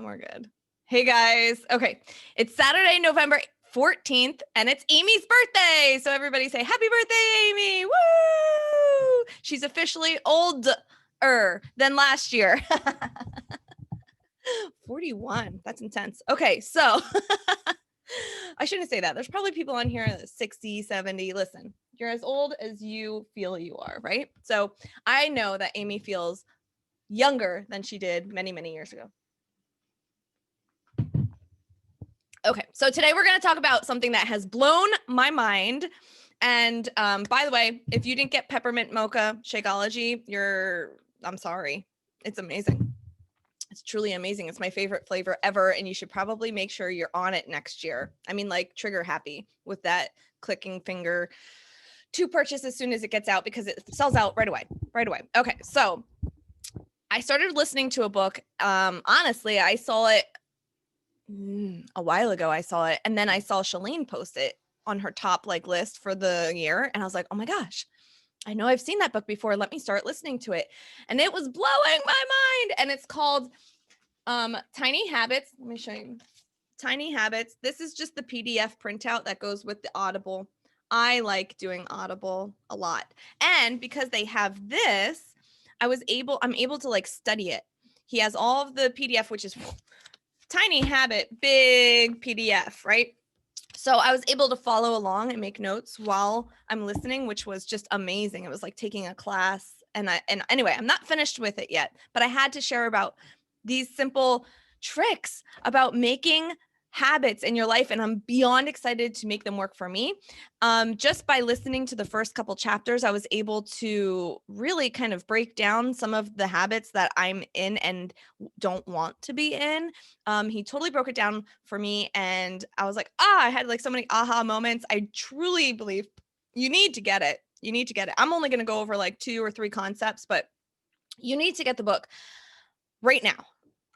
We're good. Hey guys. Okay. It's Saturday, November 14th, and it's Amy's birthday. So everybody say happy birthday, Amy. Woo! She's officially older than last year. 41. That's intense. Okay. So I shouldn't say that. There's probably people on here 60, 70. Listen, you're as old as you feel you are, right? So I know that Amy feels younger than she did many, many years ago. Okay, so today we're going to talk about something that has blown my mind. And by the way, if you didn't get peppermint mocha Shakeology, I'm sorry. It's amazing. It's truly amazing. It's my favorite flavor ever, and you should probably make sure you're on it next year. I mean, like trigger happy with that clicking finger to purchase as soon as it gets out because it sells out right away. Okay, so I started listening to a book. Honestly, I saw it a while ago. I saw it, and then I saw Shalene post it on her top list for the year, and I was like, oh my gosh, I know I've seen that book before. Let me start listening to it. And it was blowing my mind. And it's called Tiny Habits. Let me show you. Tiny Habits. This is just the PDF printout that goes with the Audible. I like doing Audible a lot. And because they have this, I'm able to study it. He has all of the PDF, which is Tiny Habit, big PDF, right? So I was able to follow along and make notes while I'm listening, which was just amazing. It was like taking a class. And anyway, I'm not finished with it yet, but I had to share about these simple tricks about making habits in your life, and I'm beyond excited to make them work for me. Just by listening to the first couple chapters, I was able to really kind of break down some of the habits that I'm in and don't want to be in. He totally broke it down for me, and I was like, I had so many aha moments. I truly believe you need to get it. I'm only going to go over 2 or 3 concepts, but you need to get the book right now.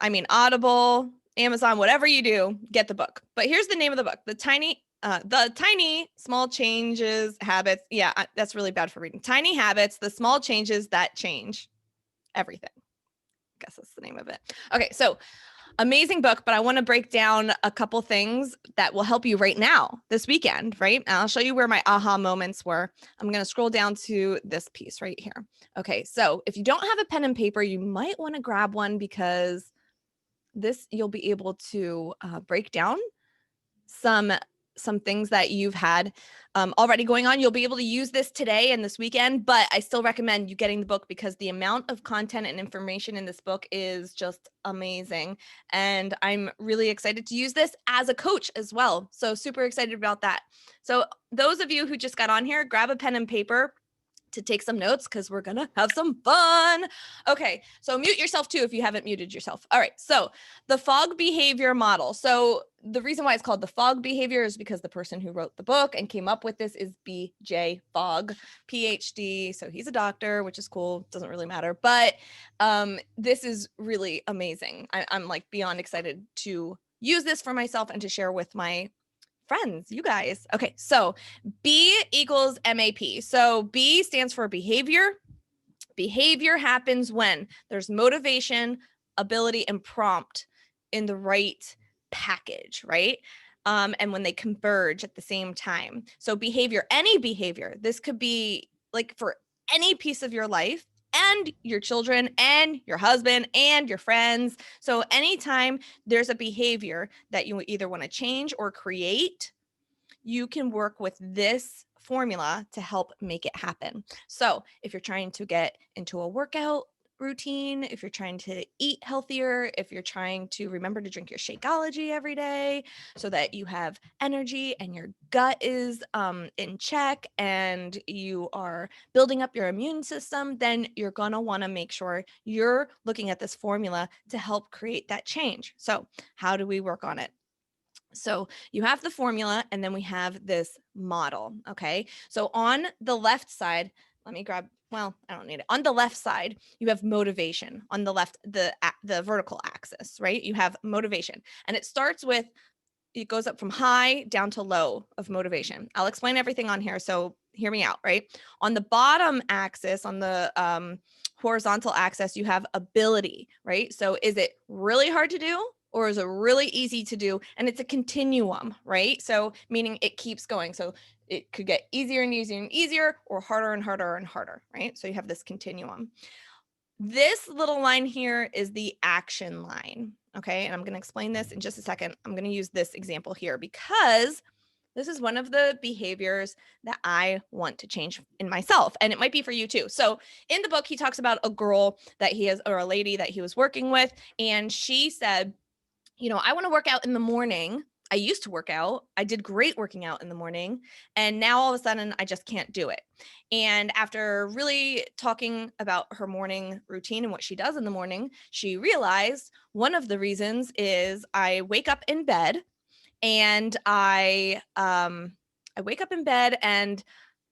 I mean, Audible, Amazon, whatever you do, get the book. But here's the name of the book: The Tiny Small Changes Habits. Yeah, that's really bad for reading. Tiny Habits, the Small Changes That Change Everything. I guess that's the name of it. Okay, so amazing book, but I want to break down a couple things that will help you right now, this weekend, right? And I'll show you where my aha moments were. I'm going to scroll down to this piece right here. Okay, so if you don't have a pen and paper, you might want to grab one, because this you'll be able to break down some things that you've had already going on. You'll be able to use this today and this weekend, but I still recommend you getting the book because the amount of content and information in this book is just amazing. And I'm really excited to use this as a coach as well. So super excited about that. So those of you who just got on here, grab a pen and paper to take some notes because we're gonna have some fun. Okay, so mute yourself too if you haven't muted yourself. All right, so the Fogg behavior model. So the reason why it's called the Fogg behavior is because the person who wrote the book and came up with this is B.J. Fogg, PhD. So he's a doctor, which is cool. Doesn't really matter, but this is really amazing. I'm beyond excited to use this for myself and to share with my friends, you guys. Okay, so B equals MAP. So B stands for behavior. Behavior happens when there's motivation, ability, and prompt in the right package, right? And when they converge at the same time. So behavior, any behavior, this could be for any piece of your life, and your children and your husband and your friends. So anytime there's a behavior that you either want to change or create, you can work with this formula to help make it happen. So if you're trying to get into a workout routine, if you're trying to eat healthier, if you're trying to remember to drink your Shakeology every day so that you have energy and your gut is in check and you are building up your immune system, then you're going to want to make sure you're looking at this formula to help create that change. So how do we work on it? So you have the formula, and then we have this model. Okay. So on the left side, let me grab, I don't need it. On the left side, you have motivation. On the left, the vertical axis, right? You have motivation, and it goes up from high down to low of motivation. I'll explain everything on here. So hear me out, right? On the bottom axis, on the horizontal axis, you have ability, right? So is it really hard to do, or is it really easy to do? And it's a continuum, right? So meaning it keeps going. So it could get easier and easier and easier, or harder and harder and harder, right? So you have this continuum. This little line here is the action line, okay? And I'm going to explain this in just a second. I'm going to use this example here because this is one of the behaviors that I want to change in myself, and it might be for you too. So in the book, he talks about a girl that he has, or a lady that he was working with, and she said, you know, I want to work out in the morning. I used to work out. I did great working out in the morning. And now all of a sudden, I just can't do it. And after really talking about her morning routine and what she does in the morning, she realized one of the reasons is I wake up in bed and I wake up in bed and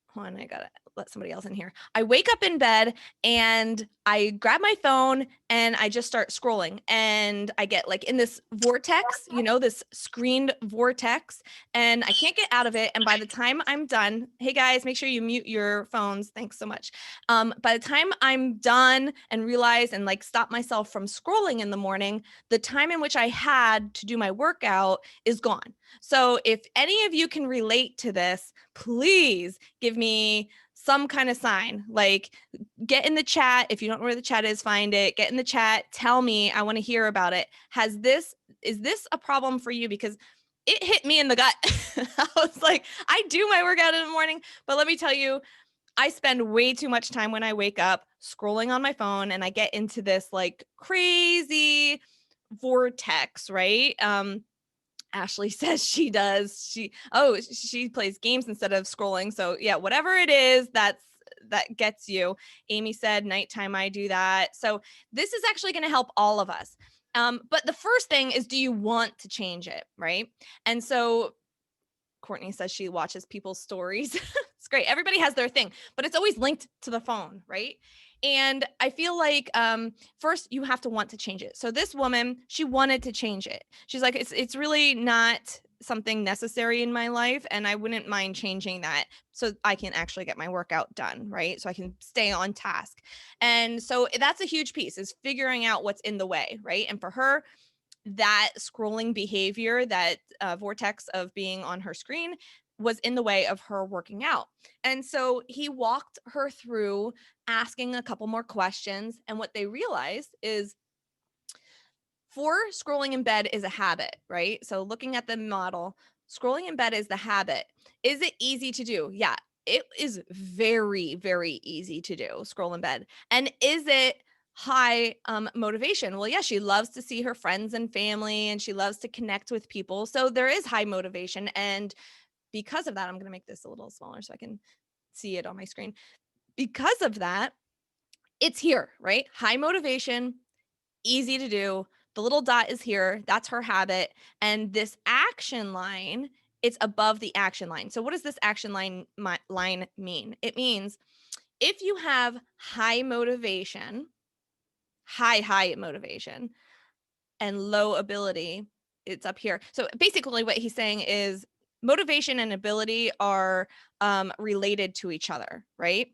hold on, I gotta let somebody else in here. I wake up in bed and I grab my phone and I just start scrolling, and I get like in this vortex, you know, this screened vortex, and I can't get out of it. And by the time I'm done, hey guys, make sure you mute your phones. Thanks so much. By the time I'm done and realize and like stop myself from scrolling in the morning, the time in which I had to do my workout is gone. So if any of you can relate to this, please give me some kind of sign. Like, get in the chat. If you don't know where the chat is, find it. Get in the chat. Tell me. I want to hear about it. Is this a problem for you? Because it hit me in the gut. I was like, I do my workout in the morning, but let me tell you, I spend way too much time when I wake up scrolling on my phone, and I get into this like crazy vortex, right? Ashley says she does. She plays games instead of scrolling. So yeah, whatever it is that gets you. Amy said nighttime I do that. So this is actually going to help all of us. But the first thing is, do you want to change it, right? And so Courtney says she watches people's stories. It's great. Everybody has their thing, but it's always linked to the phone, right? And I feel like first you have to want to change it. So this woman, she wanted to change it. She's like, it's really not something necessary in my life, and I wouldn't mind changing that so I can actually get my workout done, right? So I can stay on task. And so that's a huge piece, is figuring out what's in the way, right? And for her, that scrolling behavior, that vortex of being on her screen, was in the way of her working out. And so he walked her through asking a couple more questions. And what they realized is, for scrolling in bed is a habit, right? So looking at the model, scrolling in bed is the habit. Is it easy to do? Yeah, it is very, very easy to do, scroll in bed. And is it high motivation? Well, yeah, she loves to see her friends and family, and she loves to connect with people. So there is high motivation. And because of that, I'm going to make this a little smaller so I can see it on my screen. Because of that, it's here, right? High motivation, easy to do. The little dot is here. That's her habit. And this action line, it's above the action line. So what does this action line mean? It means if you have high motivation, high motivation, and low ability, it's up here. So basically what he's saying is motivation and ability are related to each other, right?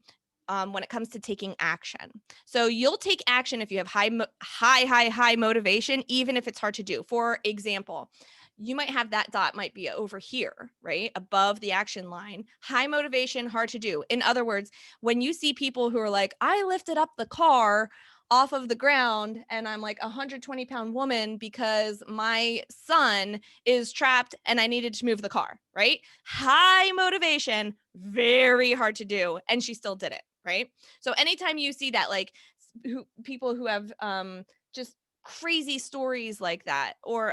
When it comes to taking action. So you'll take action if you have high motivation, even if it's hard to do. For example, you might have that dot might be over here, right? Above the action line. High motivation, hard to do. In other words, when you see people who are like, I lifted up the car off of the ground and I'm like a 120-pound woman because my son is trapped and I needed to move the car, right? High motivation, very hard to do. And she still did it, right? So anytime you see that, like people who have just crazy stories like that, or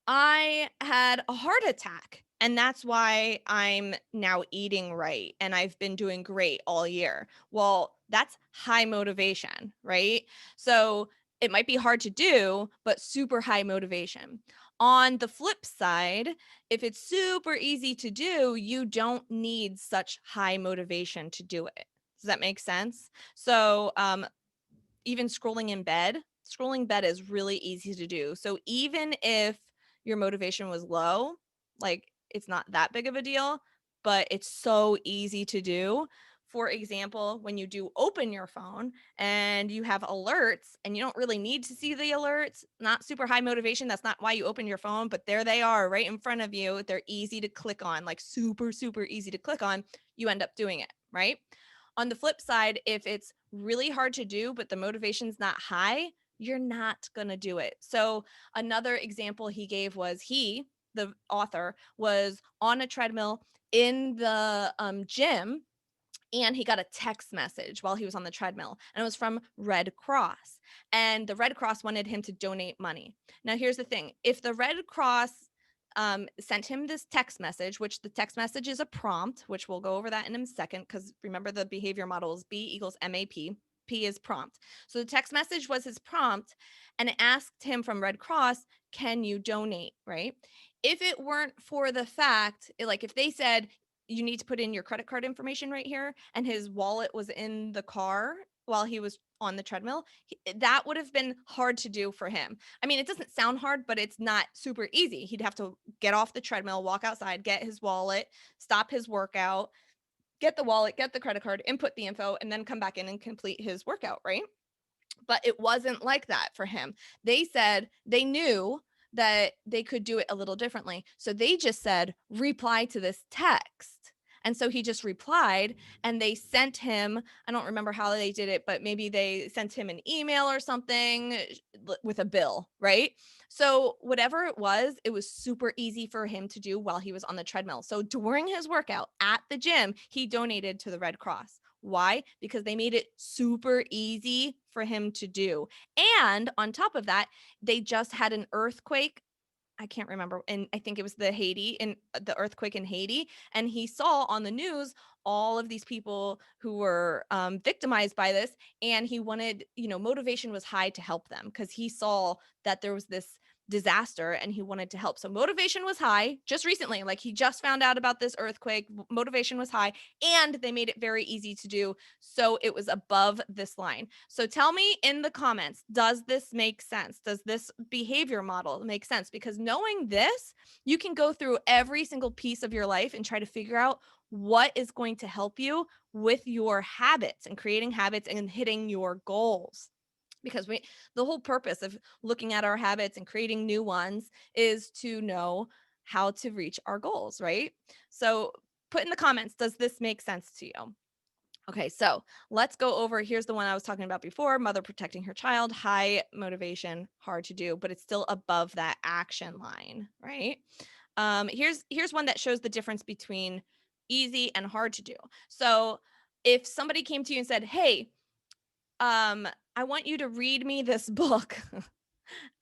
I had a heart attack and that's why I'm now eating right and I've been doing great all year. Well, that's high motivation, right? So it might be hard to do, but super high motivation. On the flip side, if it's super easy to do, you don't need such high motivation to do it. Does that make sense? So even scrolling bed is really easy to do. So even if your motivation was low, like it's not that big of a deal, but it's so easy to do. for example, when you do open your phone and you have alerts and you don't really need to see the alerts, not super high motivation. That's not why you open your phone, but there they are right in front of you. They're easy to click on, like super, super easy to click on. You end up doing it, right? On the flip side, if it's really hard to do, but the motivation's not high, you're not going to do it. So another example he gave was the author, was on a treadmill in the gym, and he got a text message while he was on the treadmill, and it was from Red Cross, and the Red Cross wanted him to donate money. Now here's the thing: if the Red Cross sent him this text message, which the text message is a prompt, which we'll go over that in a second, because remember the behavior model is B equals MAP. P is prompt. So the text message was his prompt, and it asked him from Red Cross, can you donate, right? If it weren't for the fact, like if they said, you need to put in your credit card information right here, and his wallet was in the car while he was on the treadmill, that would have been hard to do for him. I mean, it doesn't sound hard, but it's not super easy. He'd have to get off the treadmill, walk outside, get his wallet, stop his workout, get the wallet, get the credit card, input the info, and then come back in and complete his workout, right? But it wasn't like that for him. They said they knew that they could do it a little differently. So they just said, reply to this text. And so he just replied, and they sent him, I don't remember how they did it, but maybe they sent him an email or something with a bill, right? So whatever it was super easy for him to do while he was on the treadmill. So during his workout at the gym, he donated to the Red Cross. Why? Because they made it super easy for him to do. And on top of that, they just had an earthquake. I can't remember. And I think it was the earthquake in Haiti. And he saw on the news all of these people who were victimized by this. And he wanted, motivation was high to help them, because he saw that there was this disaster and he wanted to help. So motivation was high just recently. Like, he just found out about this earthquake. Motivation was high, and they made it very easy to do. So it was above this line. So tell me in the comments, does this make sense? Does this behavior model make sense? Because knowing this, you can go through every single piece of your life and try to figure out what is going to help you with your habits and creating habits and hitting your goals. Because the whole purpose of looking at our habits and creating new ones is to know how to reach our goals, right? So put in the comments, does this make sense to you? Okay, so let's go over. Here's the one I was talking about before: mother protecting her child, high motivation, hard to do, but it's still above that action line, right? Here's one that shows the difference between easy and hard to do. So if somebody came to you and said, hey, I want you to read me this book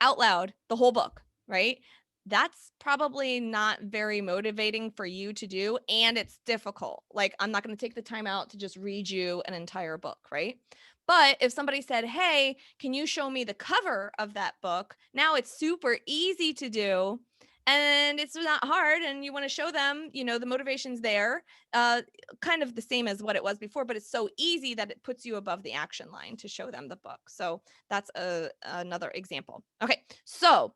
out loud, the whole book, right? That's probably not very motivating for you to do, and it's difficult. Like, I'm not going to take the time out to just read you an entire book, right? But if somebody said, hey, can you show me the cover of that book? Now it's super easy to do, and it's not hard, and you want to show them, the motivation's there, kind of the same as what it was before, but it's so easy that it puts you above the action line to show them the book. So that's another example. Okay, so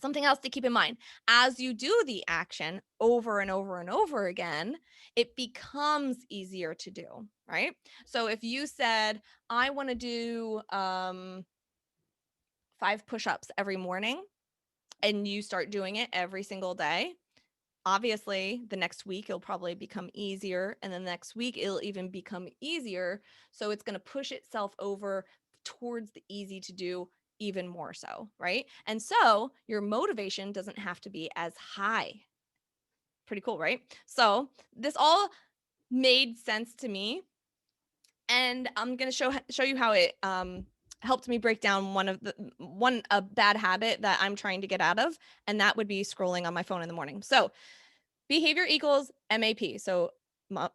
something else to keep in mind: as you do the action over and over and over again, it becomes easier to do, right? So if you said, I want to do 5 push-ups every morning, and you start doing it every single day, obviously the next week it'll probably become easier, and the next week it'll even become easier. So it's going to push itself over towards the easy to do even more so, right? And so your motivation doesn't have to be as high. Pretty cool, right? So this all made sense to me, and I'm going to show you how it helped me break down a bad habit that I'm trying to get out of, and that would be scrolling on my phone in the morning. So behavior equals MAP. So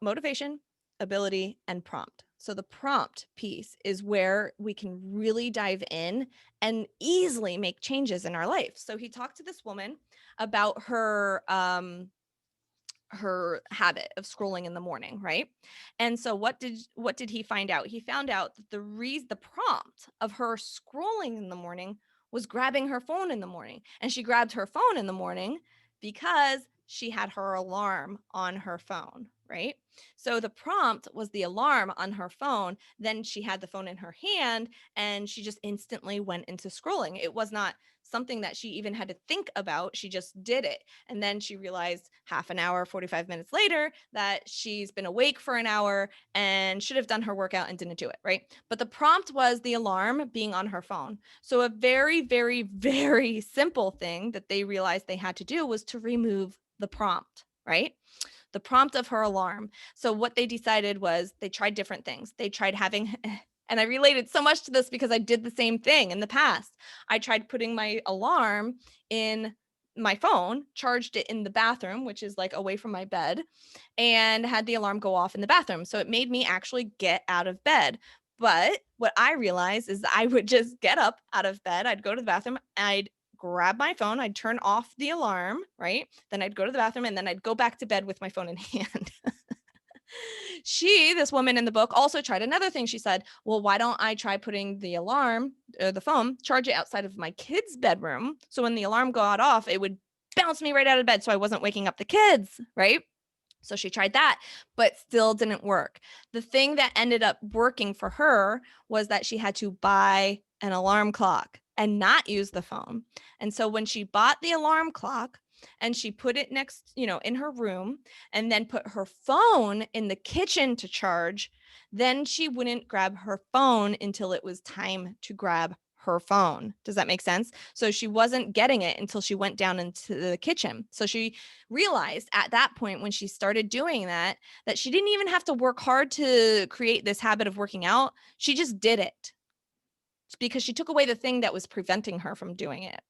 motivation, ability, and prompt. So the prompt piece is where we can really dive in and easily make changes in our life. So he talked to this woman about her habit of scrolling in the morning, right? And so what did he find out? He found out that the prompt of her scrolling in the morning was grabbing her phone in the morning. And she grabbed her phone in the morning because she had her alarm on her phone, right? So the prompt was the alarm on her phone. Then she had the phone in her hand and she just instantly went into scrolling. It was not something that she even had to think about. She just did it. And then she realized half an hour, 45 minutes later that she's been awake for an hour and should have done her workout and didn't do it, right? But the prompt was the alarm being on her phone. So a very, very, very simple thing that they realized they had to do was to remove the prompt, right? The prompt of her alarm. So what they decided was they tried different things. They tried having and I related so much to this because I did the same thing in the past. I tried putting my alarm in my phone, charged it in the bathroom, which is like away from my bed, and had the alarm go off in the bathroom. So it made me actually get out of bed. But what I realized is I would just get up out of bed, I'd go to the bathroom, I'd grab my phone, I'd turn off the alarm, right? Then I'd go to the bathroom and then I'd go back to bed with my phone in hand. This woman in the book, also tried another thing. She said, well, why don't I try putting the alarm, the phone, charge it outside of my kids' bedroom? So when the alarm got off, it would bounce me right out of bed so I wasn't waking up the kids, right? So she tried that, but still didn't work. The thing that ended up working for her was that she had to buy an alarm clock and not use the phone. And so when she bought the alarm clock and she put it next, in her room and then put her phone in the kitchen to charge, then she wouldn't grab her phone until it was time to grab her phone. Does that make sense? So she wasn't getting it until she went down into the kitchen. So she realized at that point when she started doing that she didn't even have to work hard to create this habit of working out. She just did it because she took away the thing that was preventing her from doing it.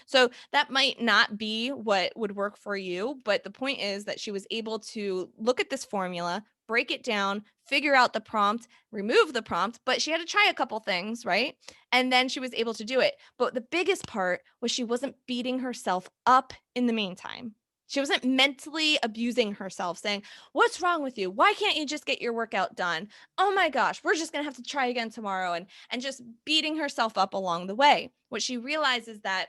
So that might not be what would work for you, but the point is that she was able to look at this formula, break it down, figure out the prompt, remove the prompt, but she had to try a couple things, right? And then she was able to do it. But the biggest part was she wasn't beating herself up in the meantime. She wasn't mentally abusing herself, saying, what's wrong with you? Why can't you just get your workout done? Oh my gosh, we're just going to have to try again tomorrow. And just beating herself up along the way. What she realizes that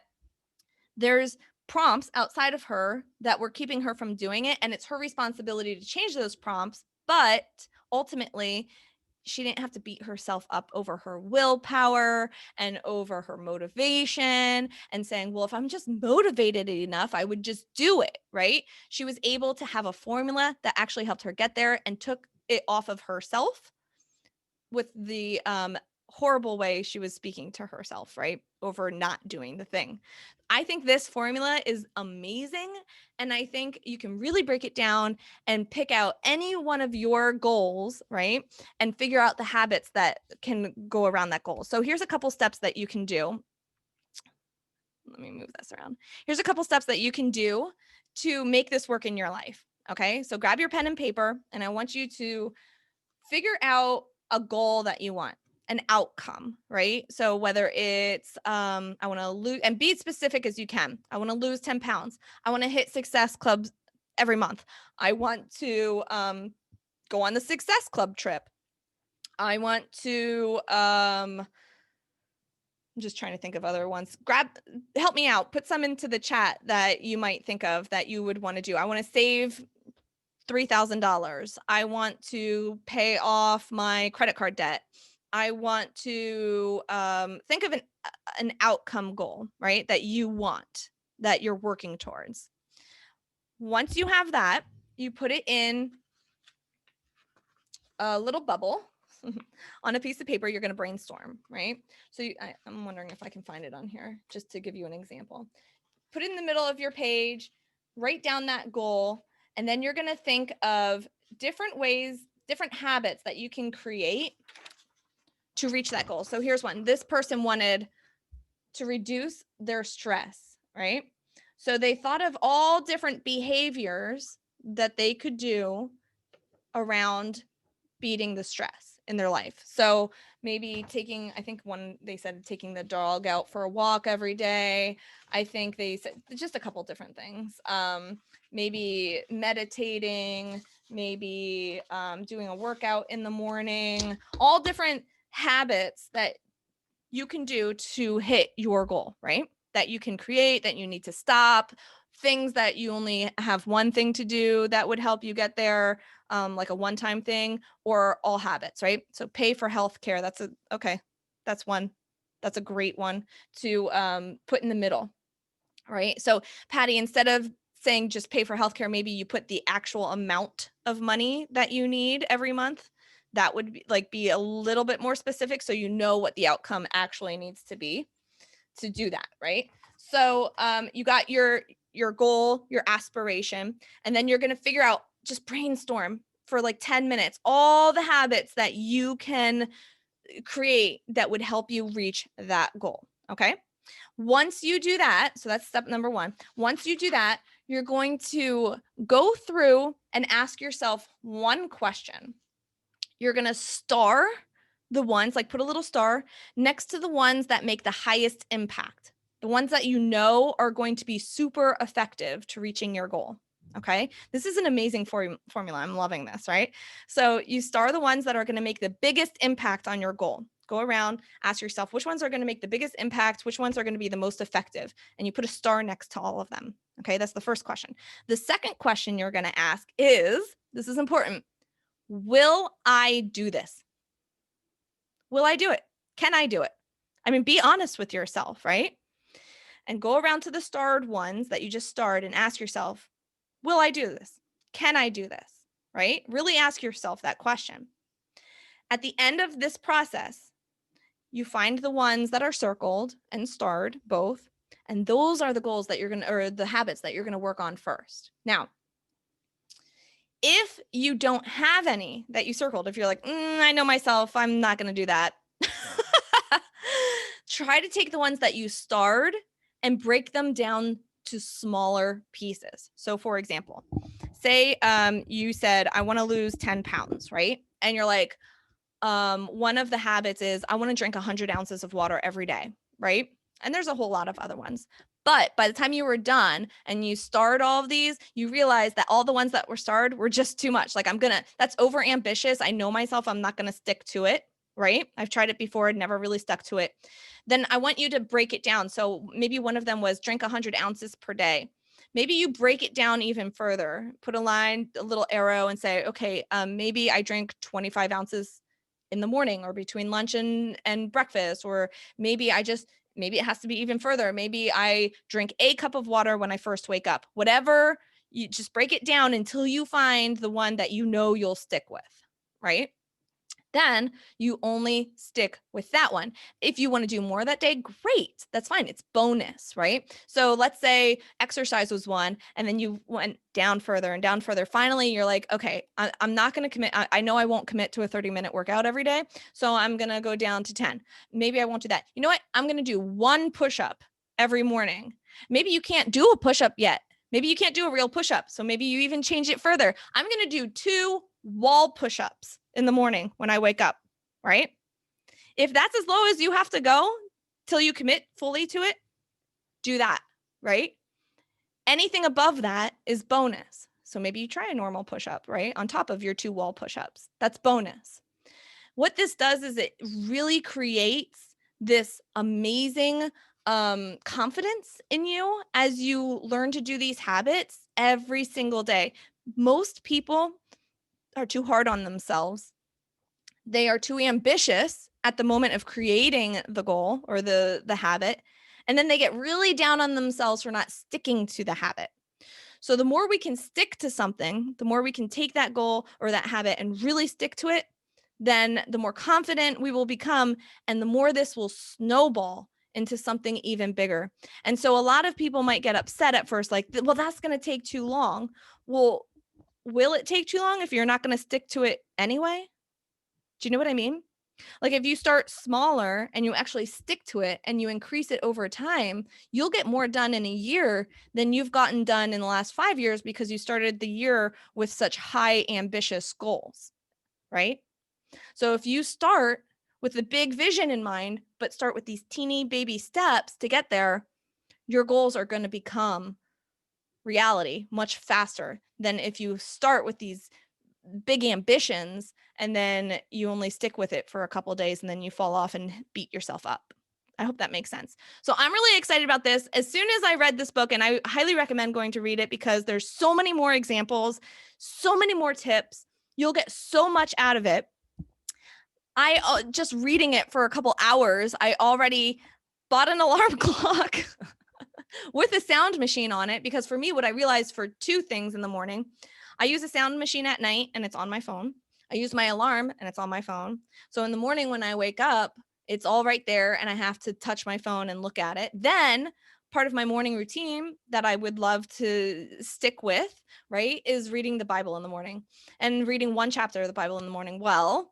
there's prompts outside of her that were keeping her from doing it. And it's her responsibility to change those prompts. But ultimately, she didn't have to beat herself up over her willpower and over her motivation and saying, well, if I'm just motivated enough, I would just do it, right? She was able to have a formula that actually helped her get there and took it off of herself with the horrible way she was speaking to herself, right? Over not doing the thing. I think this formula is amazing. And I think you can really break it down and pick out any one of your goals, right? And figure out the habits that can go around that goal. So here's a couple steps that you can do. Let me move this around. Here's a couple steps that you can do to make this work in your life. Okay. So grab your pen and paper, and I want you to figure out a goal that you want, an outcome, right? So whether it's I want to lose, and be specific as you can. I want to lose 10 pounds. I want to hit Success Clubs every month. I want to go on the Success Club trip. I want to I'm just trying to think of other ones. Help me out. Put some into the chat that you might think of that you would want to do. I want to save $3,000. I want to pay off my credit card debt. I want to think of an outcome goal, right? That you want, that you're working towards. Once you have that, you put it in a little bubble on a piece of paper. You're going to brainstorm, right? So I'm wondering if I can find it on here just to give you an example. Put it in the middle of your page, write down that goal, and then you're going to think of different ways, different habits that you can create to reach that goal. So here's one. This person wanted to reduce their stress, right? So they thought of all different behaviors that they could do around beating the stress in their life. So maybe I think they said taking the dog out for a walk every day. I think they said just a couple different things. Maybe meditating, maybe doing a workout in the morning, all different habits that you can do to hit your goal, right? That you can create, that you need to stop, things that you only have one thing to do that would help you get there, like a one-time thing, or all habits, right? So pay for healthcare. That's one. That's a great one to put in the middle, right? So Patty, instead of saying just pay for healthcare, maybe you put the actual amount of money that you need every month. That would be a little bit more specific, so you know what the outcome actually needs to be to do that, right? So you got your goal, your aspiration, and then you're going to figure out, just brainstorm for like 10 minutes, all the habits that you can create that would help you reach that goal. Okay. Once you do that, so that's step number one. Once you do that, you're going to go through and ask yourself one question. You're going to star the ones, like put a little star next to the ones that make the highest impact, the ones that you know are going to be super effective to reaching your goal. Okay. This is an amazing formula. I'm loving this, right? So you star the ones that are going to make the biggest impact on your goal. Go around, ask yourself which ones are going to make the biggest impact, which ones are going to be the most effective, and you put a star next to all of them. Okay. That's the first question. The second question you're going to ask is, this is important: will I do this? Will I do it? Can I do it? I mean, be honest with yourself, right? And go around to the starred ones that you just starred and ask yourself, will I do this? Can I do this? Right? Really ask yourself that question. At the end of this process, you find the ones that are circled and starred both, and those are the goals that you're going to, or the habits that you're going to work on first. Now, if you don't have any that you circled, if you're like, I know myself, I'm not going to do that. Try to take the ones that you starred and break them down to smaller pieces. So for example, say you said, I want to lose 10 pounds, right? And you're like, one of the habits is I want to drink 100 ounces of water every day, right? And there's a whole lot of other ones. But by the time you were done and you starred all of these, you realize that all the ones that were starred were just too much. Like, that's over ambitious. I know myself, I'm not going to stick to it, right? I've tried it before, never really stuck to it. Then I want you to break it down. So maybe one of them was drink 100 ounces per day. Maybe you break it down even further, put a line, a little arrow, and say, okay, maybe I drink 25 ounces in the morning or between lunch and breakfast, or maybe it has to be even further. Maybe I drink a cup of water when I first wake up. Whatever, you just break it down until you find the one that you know you'll stick with, right? Then you only stick with that one. If you want to do more that day, great. That's fine. It's bonus, right? So let's say exercise was one, and then you went down further and down further. Finally, you're like, okay, I'm not going to commit. I know I won't commit to a 30-minute workout every day. So I'm going to go down to 10. Maybe I won't do that. You know what? I'm going to do one push-up every morning. Maybe you can't do a push-up yet. Maybe you can't do a real push-up. So maybe you even change it further. I'm going to do 2 wall push-ups in the morning when I wake up, right? If that's as low as you have to go till you commit fully to it, do that, right? Anything above that is bonus. So maybe you try a normal push-up, right? On top of your 2 wall push-ups. That's bonus. What this does is it really creates this amazing confidence in you as you learn to do these habits every single day. Most people are too hard on themselves. They are too ambitious at the moment of creating the goal or the habit, and then they get really down on themselves for not sticking to the habit. So the more we can stick to something, the more we can take that goal or that habit and really stick to it, then the more confident we will become, and the more this will snowball into something even bigger. And so a lot of people might get upset at first, like, well, that's going to take too long. Well, will it take too long if you're not going to stick to it anyway? Do you know what I mean? Like, if you start smaller and you actually stick to it and you increase it over time, you'll get more done in a year than you've gotten done in the last 5 years because you started the year with such high ambitious goals, right? So if you start with a big vision in mind, but start with these teeny baby steps to get there, your goals are going to become reality much faster than if you start with these big ambitions and then you only stick with it for a couple of days and then you fall off and beat yourself up. I hope that makes sense. So I'm really excited about this. As soon as I read this book, and I highly recommend going to read it because there's so many more examples, so many more tips. You'll get so much out of it. I just reading it for a couple hours, I already bought an alarm clock with a sound machine on it, because for me, what I realized for two things in the morning, I use a sound machine at night and it's on my phone. I use my alarm and it's on my phone. So in the morning when I wake up, it's all right there and I have to touch my phone and look at it. Then part of my morning routine that I would love to stick with, right, is reading the Bible in the morning and reading one chapter of the Bible in the morning. Well,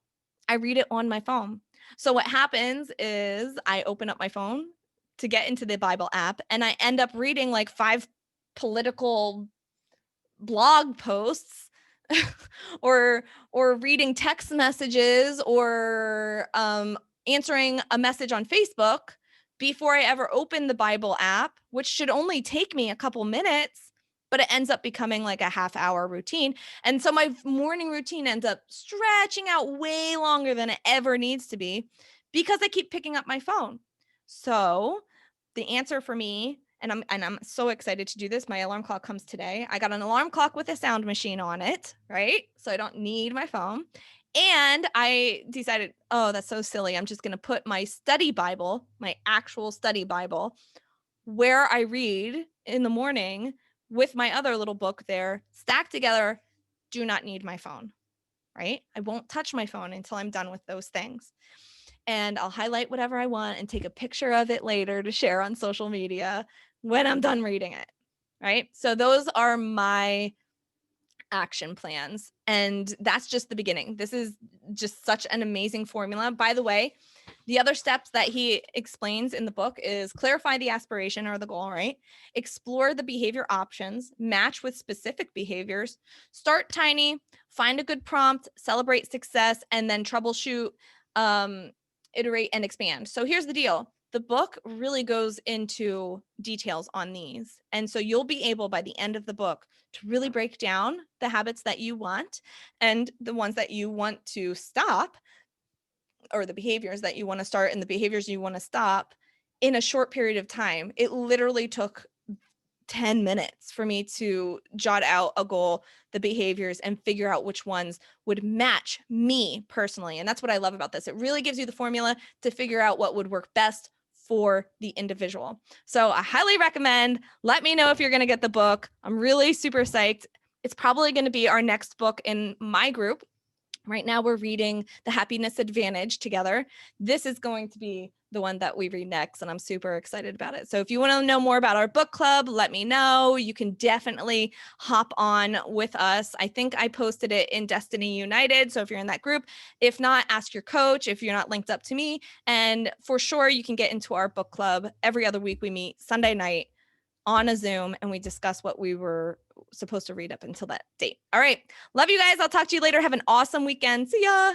I read it on my phone. So what happens is I open up my phone to get into the Bible app and I end up reading like 5 political blog posts or reading text messages or answering a message on Facebook before I ever open the Bible app, which should only take me a couple minutes, but it ends up becoming like a half-hour routine. And so my morning routine ends up stretching out way longer than it ever needs to be because I keep picking up my phone. So the answer for me, and I'm so excited to do this. My alarm clock comes today. I got an alarm clock with a sound machine on it, right? So I don't need my phone. And I decided, oh, that's so silly. I'm just going to put my study Bible, my actual study Bible, where I read in the morning with my other little book there, stacked together. Do not need my phone, right? I won't touch my phone until I'm done with those things. And I'll highlight whatever I want and take a picture of it later to share on social media when I'm done reading it, right? So those are my action plans. And that's just the beginning. This is just such an amazing formula. By the way, the other steps that he explains in the book is clarify the aspiration or the goal, right? Explore the behavior options, match with specific behaviors, start tiny, find a good prompt, celebrate success, and then troubleshoot, iterate, and expand. So here's the deal. The book really goes into details on these. And so you'll be able by the end of the book to really break down the habits that you want and the ones that you want to stop, or the behaviors that you want to start and the behaviors you want to stop in a short period of time. It literally took 10 minutes for me to jot out a goal, the behaviors, and figure out which ones would match me personally. And that's what I love about this. It really gives you the formula to figure out what would work best for the individual. So I highly recommend. Let me know if you're going to get the book. I'm really super psyched. It's probably going to be our next book in my group. Right now we're reading The Happiness Advantage together. This is going to be the one that we read next, and I'm super excited about it. So if you want to know more about our book club, let me know. You can definitely hop on with us. I think I posted it in Destiny United. So if you're in that group, if not, ask your coach if you're not linked up to me. And for sure, you can get into our book club. Every other week we meet Sunday night on a Zoom and we discuss what we were supposed to read up until that date. All right. Love you guys. I'll talk to you later. Have an awesome weekend. See ya.